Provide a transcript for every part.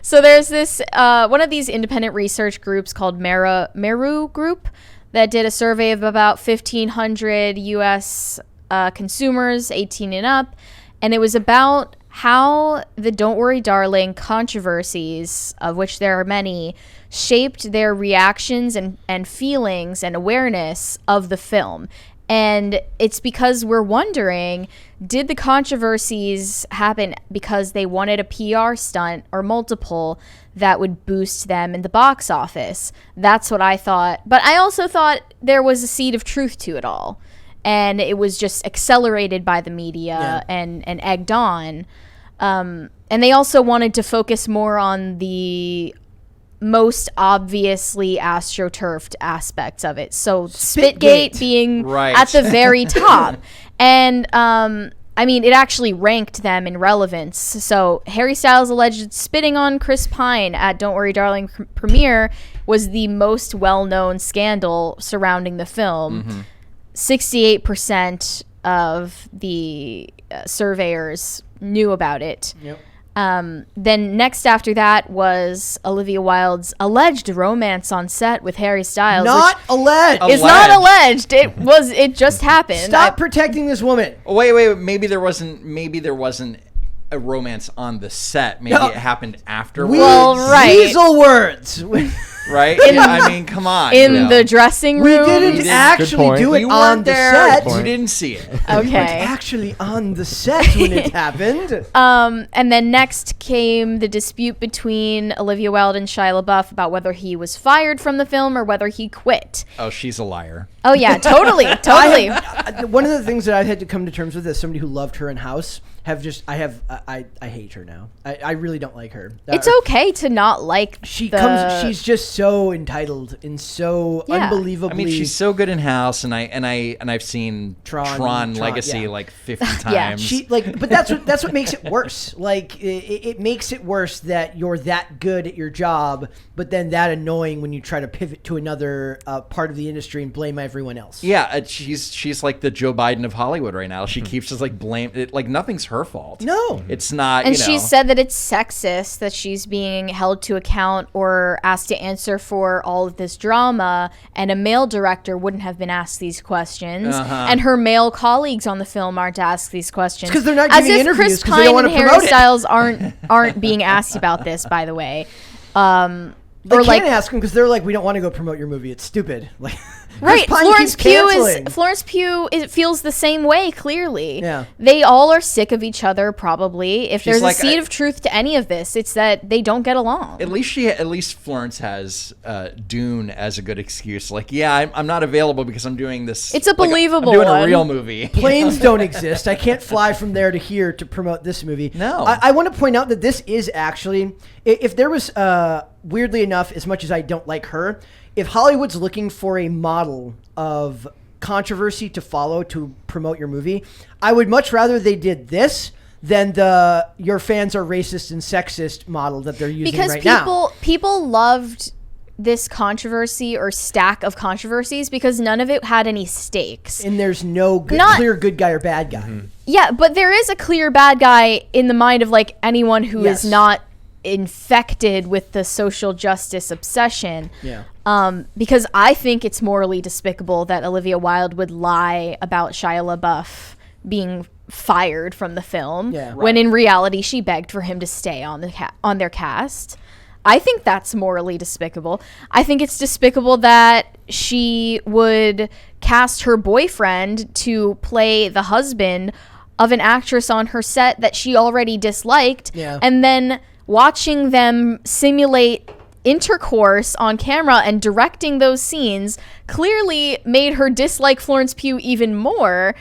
So there's this one of these independent research groups called Meru Group that did a survey of about 1,500 U.S. Consumers 18 and up, and it was about how the Don't Worry Darling controversies, of which there are many, shaped their reactions and feelings and awareness of the film. And it's because we're wondering, did the controversies happen because they wanted a PR stunt or multiple that would boost them in the box office? That's what I thought. But I also thought there was a seed of truth to it all. And it was just accelerated by the media and egged on. And they also wanted to focus more on the most obviously astroturfed aspects of it. So Spitgate being at the very top. And I mean, it actually ranked them in relevance. So Harry Styles' alleged spitting on Chris Pine at Don't Worry Darling premiere was the most well-known scandal surrounding the film. 68% of the surveyors knew about it. Then next after that was Olivia Wilde's alleged romance on set with Harry Styles. Not alleged. It's not alleged. It just happened. Stop protecting this woman. Wait. Maybe there wasn't a romance on the set. Maybe it happened afterwards. Well, right. Weasel words. Right? I mean, come on. In the dressing room. We didn't actually do it on the set. You didn't see it. Okay. We weren't actually on the set when it happened. And then next came the dispute between Olivia Wilde and Shia LaBeouf about whether he was fired from the film or whether he quit. Oh, she's a liar. Oh, yeah, totally. One of the things that I've had to come to terms with as somebody who loved her in House, I hate her now. I really don't like her. It's okay to not like she's just so entitled and so unbelievably. I mean, she's so good in House, and I've seen Tron Legacy like 50 times. But that's what makes it worse. Like it makes it worse that you're that good at your job, but then that annoying when you try to pivot to another part of the industry and blame everyone else. Yeah, she's like the Joe Biden of Hollywood right now. She keeps just like blame it, like nothing's her fault. No, it's not. And she said that it's sexist that she's being held to account or asked to answer for all of this drama, and a male director wouldn't have been asked these questions, and her male colleagues on the film aren't asked these questions because they're not giving interviews because they don't want to promote it. As if Chris Pine and Harry Styles aren't being asked about this, by the way. They can't ask them because they're like, we don't want to go promote your movie. It's stupid. Like, right. Florence Pugh it feels the same way, clearly. Yeah. They all are sick of each other, probably. If there's like, a seed of truth to any of this, it's that they don't get along. At least Florence has Dune as a good excuse. Like, yeah, I'm not available because I'm doing this. It's a believable I'm doing one. A real movie. Planes don't exist. I can't fly from there to here to promote this movie. No. I want to point out that this is actually, if there was, weirdly enough, as much as I don't like her, if Hollywood's looking for a model of controversy to follow to promote your movie, I would much rather they did this than the your fans are racist and sexist model that they're using right now. Because people loved this controversy or stack of controversies because none of it had any stakes. And there's no clear good guy or bad guy. Mm-hmm. Yeah, but there is a clear bad guy in the mind of like anyone who is not infected with the social justice obsession. Yeah. Because I think it's morally despicable that Olivia Wilde would lie about Shia LaBeouf being fired from the film when in reality she begged for him to stay on their cast. I think that's morally despicable. I think it's despicable that she would cast her boyfriend to play the husband of an actress on her set that she already disliked, and then watching them simulate intercourse on camera and directing those scenes clearly made her dislike Florence Pugh even more.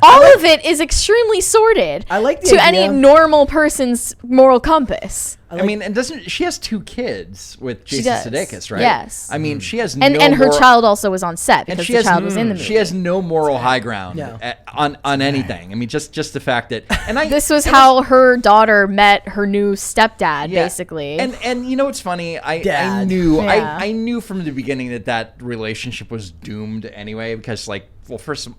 All of it is extremely sordid. I like the to idea. any normal person's moral compass. I mean, and she has 2 kids with Jason Sudeikis, right? Yes. I mean, she has and her child also was on set because the child was in the movie. She has no moral high ground on anything. I mean, just the fact that this was how her daughter met her new stepdad, basically. And you know what's funny? I knew from the beginning that relationship was doomed anyway, because like well, first,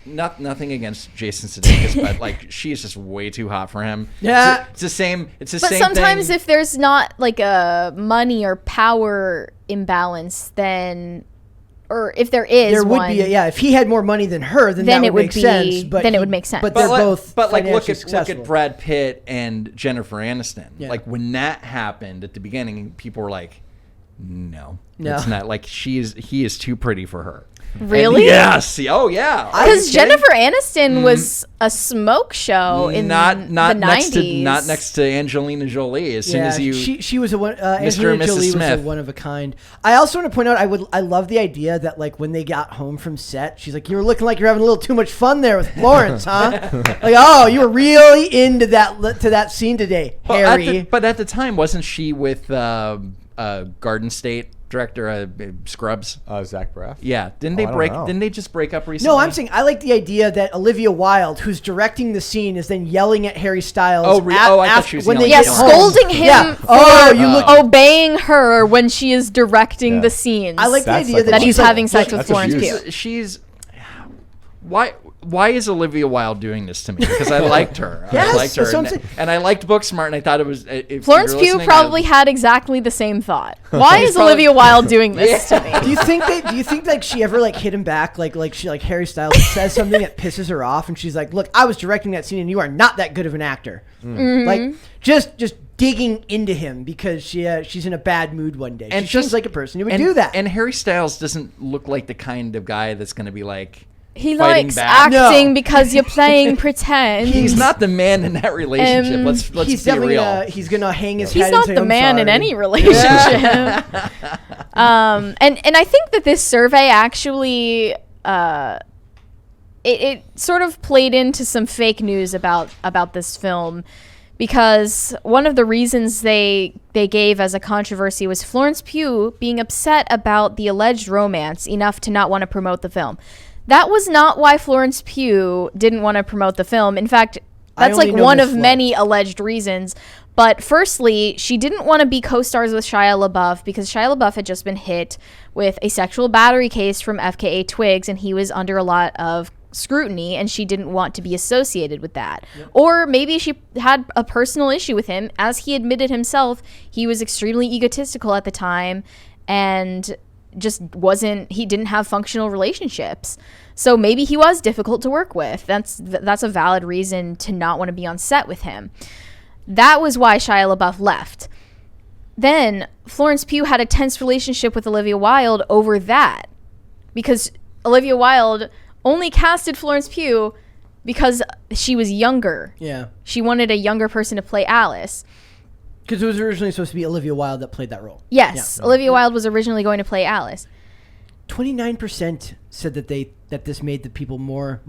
nothing against Jason Sudeikis, but like she is just way too hot for him. Yeah, it's the same. It's the But same. sometimes thing. if there's not like a money or power imbalance, then, or if there is, there would be. If he had more money than her, then that it would would make be. sense. But Then it would make sense. But they're both. But like, look successful. at Brad Pitt and Jennifer Aniston. Yeah. Like when that happened at the beginning, people were like, "No, No. it's not." Like he is too pretty for her. Really? And yes. Oh yeah. Because Jennifer Aniston was a smoke show in not the 90s. not next to Angelina Jolie. As soon as you, she was a one. Mr. and Angelina Mrs. Jolie was Smith. a one of a kind. I also want to point out, I love the idea that like when they got home from set, she's like, "You were looking like you're having a little too much fun there with Florence, huh? Like, oh, you were really into that scene today, Harry." But at the time, wasn't she with Garden State director Scrubs? Zach Braff. Yeah, didn't I don't know. Didn't they just break up recently? No, I'm saying I like the idea that Olivia Wilde, who's directing the scene, is then yelling at Harry Styles. I thought she was when yelling they at get him. home. Scolding him Yeah. for Oh, you look. obeying her when she is directing the scenes. I like the That's idea like that that she's he's like, having sex with that's a Florence huge- Pugh. She's why is Olivia Wilde doing this to me? Because I liked her. Yes, I liked her, that's what I'm saying. and I liked Booksmart, and I thought it was. If Florence you're Pugh listening, probably had exactly the same thought. Why is probably- Olivia Wilde doing this to me? Do you think like she ever like hit him back like she like Harry Styles says something that pisses her off and she's like, "Look, I was directing that scene and you are not that good of an actor." Like just digging into him because she's in a bad mood one day. And She seems like a person who would and- do that. And Harry Styles doesn't look like the kind of guy that's going to be like. He fighting likes back. acting No. because you're playing pretend. He's not the man in that relationship. Let's he's be definitely real. he's gonna hang his He's head not and say, the "I'm man in sorry." any relationship. And I think that this survey actually it sort of played into some fake news about this film, because one of the reasons they gave as a controversy was Florence Pugh being upset about the alleged romance enough to not want to promote the film. That was not why Florence Pugh didn't want to promote the film. In fact, that's only like know one Miss of Flo. many alleged reasons. But firstly, she didn't want to be co-stars with Shia LaBeouf because Shia LaBeouf had just been hit with a sexual battery case from FKA Twigs, and he was under a lot of scrutiny, and she didn't want to be associated with that. Or maybe she had a personal issue with him. As he admitted himself, he was extremely egotistical at the time and just he didn't have functional relationships. So maybe he was difficult to work with. That's a valid reason to not want to be on set with him. That was why Shia LaBeouf left. Then Florence Pugh had a tense relationship with Olivia Wilde over that, because Olivia Wilde only casted Florence Pugh because she was younger. Yeah, She wanted a younger person to play Alice. because it was originally supposed to be Olivia Wilde that played that role. Yes, Yeah. Olivia Wilde was originally going to play Alice. 29% said that this made the people more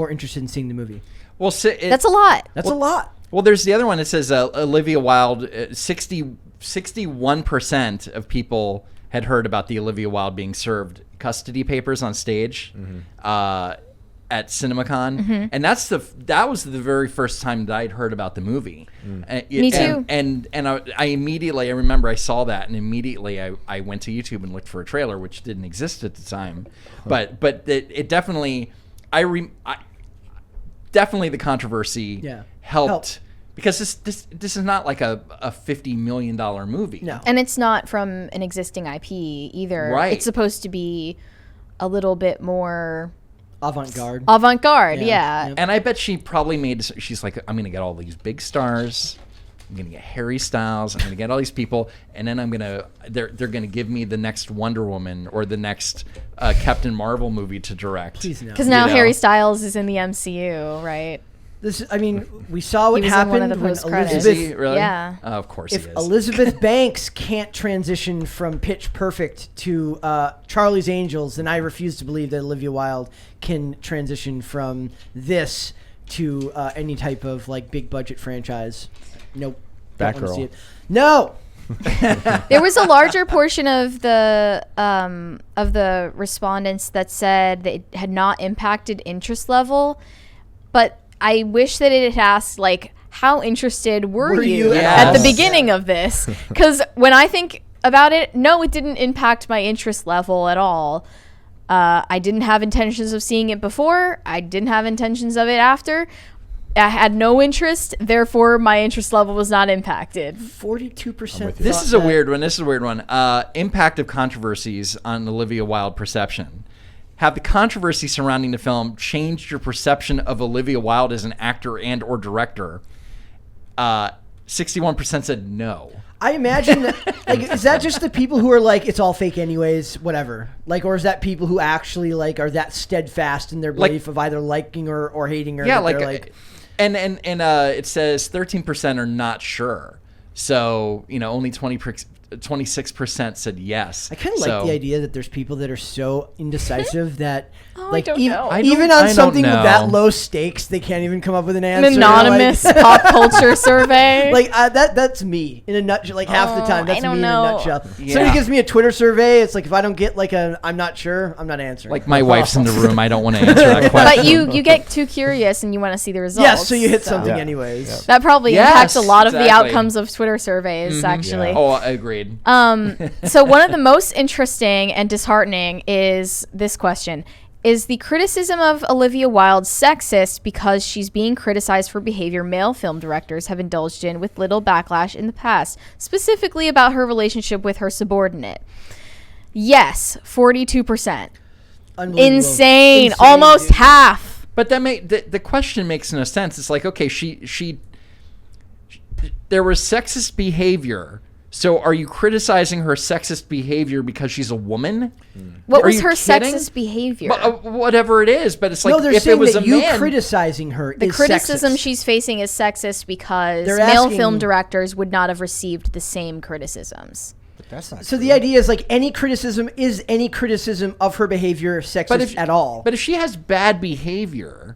interested in seeing the movie. Well, That's a lot. That's a lot. Well, there's the other one that says Olivia Wilde. 61% of people had heard about the Olivia Wilde being served custody papers on stage at CinemaCon, and that was the very first time that I'd heard about the movie. Me too. And I immediately, I remember I saw that, and immediately I went to YouTube and looked for a trailer, which didn't exist at the time. But it definitely, definitely the controversy helped. Because this is not like a $50 million movie. No. And it's not from an existing IP either. Right. It's supposed to be a little bit more Avant-garde. avant-garde. Yeah. Yeah. Yep. And I bet she's like, I'm going to get all these big stars. I'm going to get Harry Styles. I'm going to get all these people. And then they're going to give me the next Wonder Woman or the next Captain Marvel movie to direct. Please no. Because now You know? Harry Styles is in the MCU, right? We saw what He was in one happened of the when post-credits. Is Elizabeth. he really? Yeah. Of course If he is. Elizabeth Banks can't transition from Pitch Perfect to Charlie's Angels, then I refuse to believe that Olivia Wilde can transition from this to any type of like big budget franchise. Nope. Don't wanna Batgirl. see it. No. There was a larger portion of the respondents that said that it had not impacted interest level, but I wish that it had asked, like, how interested were you at the Yes. beginning of this? Because when I think about it, no, it didn't impact my interest level at all. I didn't have intentions of seeing it before. I didn't have intentions of it after. I had no interest, therefore my interest level was not impacted. 42%. This is a weird one. Impact of controversies on Olivia Wilde perception. Have the controversy surrounding the film changed your perception of Olivia Wilde as an actor and or director? 61% said no. I imagine that, like, is that just the people who are like, it's all fake anyways, whatever? Like, or is that people who actually like are that steadfast in their belief of either liking or hating her? Yeah, and it says 13% are not sure. So, only 26% said yes. I kind of like the idea that there's people that are so indecisive that like I don't know. Even on something with that low stakes, they can't even come up with an answer. An anonymous pop culture survey. Like that's me in a nutshell. Like half the time, that's me in a nutshell. Yeah. Somebody gives me a Twitter survey. It's like if I don't get like I'm not sure, I'm not answering. Like my wife's in the room. I don't want to answer that question. But you get too curious and you want to see the results. Yes, so you hit something anyways. Yeah. That probably impacts a lot of the exactly. outcomes of Twitter surveys, actually. Oh, agreed. So one of the most interesting and disheartening is this question. Is the criticism of Olivia Wilde sexist because she's being criticized for behavior male film directors have indulged in with little backlash in the past, specifically about her relationship with her subordinate? Yes, 42%. Insane. Almost dude. half. But the question makes no sense. It's like, okay, she there was sexist behavior. So are you criticizing her sexist behavior because she's a woman? What Are was you her kidding? sexist behavior? Whatever it is, but it's like No, they're if saying it was that a you man, criticizing her the is criticism sexist. she's facing is sexist because They're male asking- film directors would not have received the same criticisms. But that's not So true. the idea is like any criticism of her behavior sexist at all. But if she has bad behavior,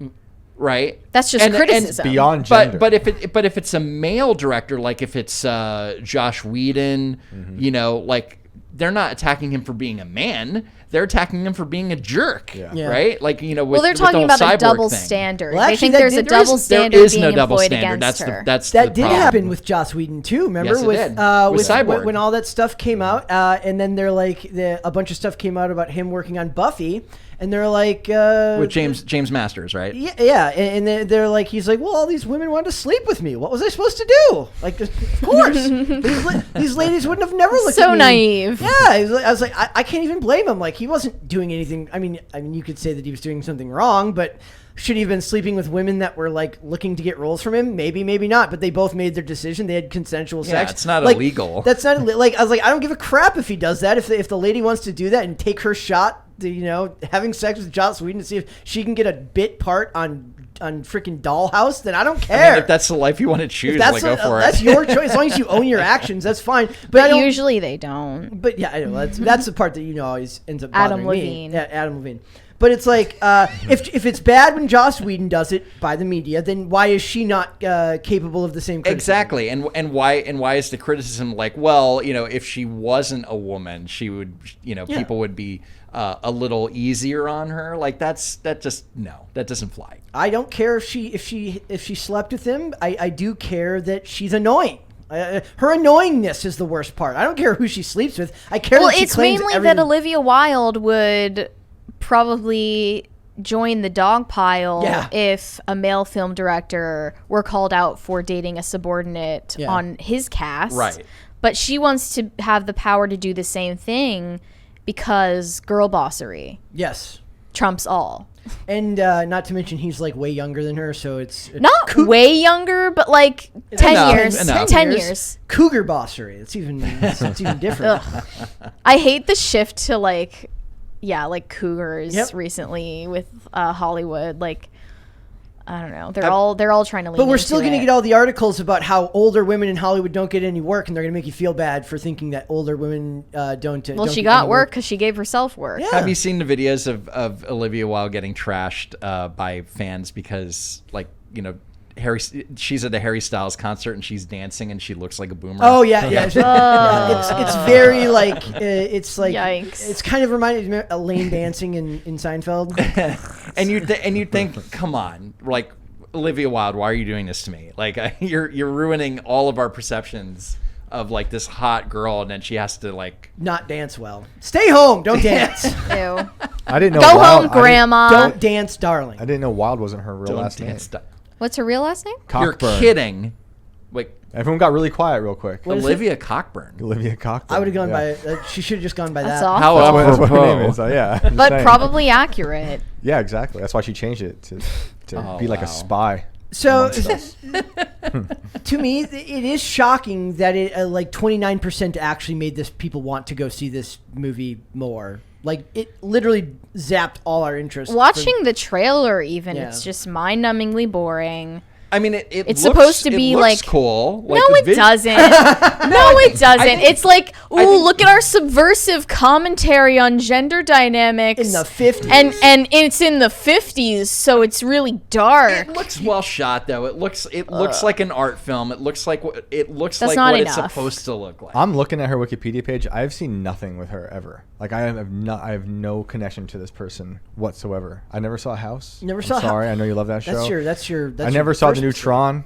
right? That's just criticism. beyond gender. But if it's a male director, like if it's Josh Whedon, like they're not attacking him for being a man. They're attacking him for being a jerk, Yeah. right? Like Well, they're with the talking whole about a cyborg double thing. standard. Well, they actually, think that there's did- a double There standard is being no double employed standard. against That's her. that's That the did problem. happen with Joss Whedon too. Remember Yes, it did. With Cyborg. when all that stuff came out, and then they're like a bunch of stuff came out about him working on Buffy, and they're like with James Masters, right? Yeah, and they're like, he's like, well, all these women wanted to sleep with me. What was I supposed to do? Like, of course, these ladies wouldn't have never looked So at me. naive. Yeah, I was like, I can't even blame him. Like, he wasn't doing anything. I mean, you could say that he was doing something wrong, but should he have been sleeping with women that were like looking to get roles from him? Maybe, maybe not. But they both made their decision. They had consensual Yeah, sex. it's not Like, illegal. That's not like I was like, I don't give a crap if he does that. If the lady wants to do that and take her shot, to, having sex with Joss Whedon to see if she can get a bit part on freaking Dollhouse, then I don't care. I mean, if that's the life you want to choose, That's go for it. That's your choice. As long as you own your actions, that's fine. But I But don't, usually they don't. But yeah, I know that's the part that always ends up Adam bothering me. Levine. Yeah, Adam Levine. But it's like if it's bad when Joss Whedon does it by the media, then why is she not capable of the same criticism? Exactly, and why is the criticism like, well, if she wasn't a woman, she would, people would be a little easier on her. Like that doesn't fly. I don't care if she slept with him. I do care that she's annoying. Her annoyingness is the worst part. I don't care who she sleeps with. I care. Well, that she it's claims mainly everything. that Olivia Wilde would probably join the dog pile if a male film director were called out for dating a subordinate on his cast. Right. But she wants to have the power to do the same thing because girl bossery Yes. trumps all. And not to mention he's like way younger than her, so it's Not way younger, but like 10 Enough, years. enough. 10 years. Cougar bossery. It's even different. I hate the shift to like cougars Yep. recently with Hollywood. Like, I don't know. They're all trying to lean But we're into still going to it. get all the articles about how older women in Hollywood don't get any work, and they're going to make you feel bad for thinking that older women don't. Well, don't she get got any work because she gave herself work. Yeah. Have you seen the videos of Olivia Wilde getting trashed by fans because, like, she's at a Harry Styles concert and she's dancing and she looks like a boomer? Oh yeah. It's very like it's like Yikes. it's kind of reminded me of Elaine dancing in Seinfeld. and you think, come on, like, Olivia Wilde, why are you doing this to me? Like, you're ruining all of our perceptions of like this hot girl, and then she has to like Not dance well. Stay home. Don't dance. Ew. I didn't know. Go Wilde, home, Grandma. Don't dance, darling. I didn't know Wilde wasn't her real Don't last name. dance. What's her real last name? You're Cockburn. kidding. Wait, Everyone got really quiet real quick. What is Olivia Cockburn. Olivia Cockburn. I would have gone yeah. by. She should have just gone by That's that. awful. How That's what her name apropos. is. Yeah. I'm just But saying. probably accurate. Yeah, exactly. That's why she changed it to Oh, be like wow. a spy. So, amongst us. to me, it is shocking that it like 29% actually made this people want to go see this movie more. Like it literally zapped all our interest. Watching the trailer, even, Yeah. it's just mind-numbingly boring. I mean, it's It's looks, supposed to it be looks like cool. Like no, the it vid- doesn't. No, it doesn't. think- It's like, I ooh, think- look at our subversive commentary on gender dynamics in the 50s. and it's in the 50s, so it's really dark. It looks well shot, though. It looks like an art film. It looks like what That's like not what it's enough. supposed to look like. I'm looking at her Wikipedia page. I've seen nothing with her ever. Like I have no connection to this person whatsoever. I never saw House. Never I'm saw Sorry, House. I know you love that show. That's your. I never saw the new first- Tron,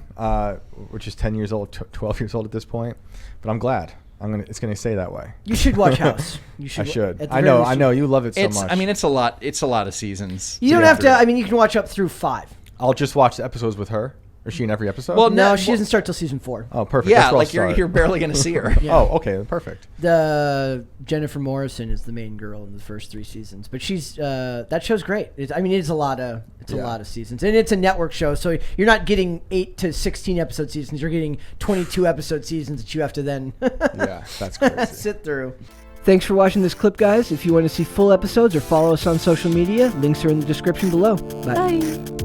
which is 10 years old, 12 years old at this point. But I'm glad. It's gonna stay that way. You should watch House. You should. I should. at the I very know. least, You love it so It's much. I mean, it's a lot. It's a lot of seasons. You don't get have to. through. I mean, you can watch up through 5. I'll just watch the episodes with her. Is she in every episode? Well, No, No, she well- doesn't start till season 4. oh, perfect. Yeah, That's where I'll like start. you're barely gonna see her. Yeah. Oh, okay, perfect. The Jennifer Morrison is the main girl in the first 3 seasons, but she's that show's great. It's a lot of seasons, and it's a network show, so you're not getting 8 to 16 episode seasons. You're getting 22 episode seasons that you have to then Yeah, that's crazy. sit through. Thanks for watching this clip, guys. If you want to see full episodes or follow us on social media, links are in the description below. Bye. Bye.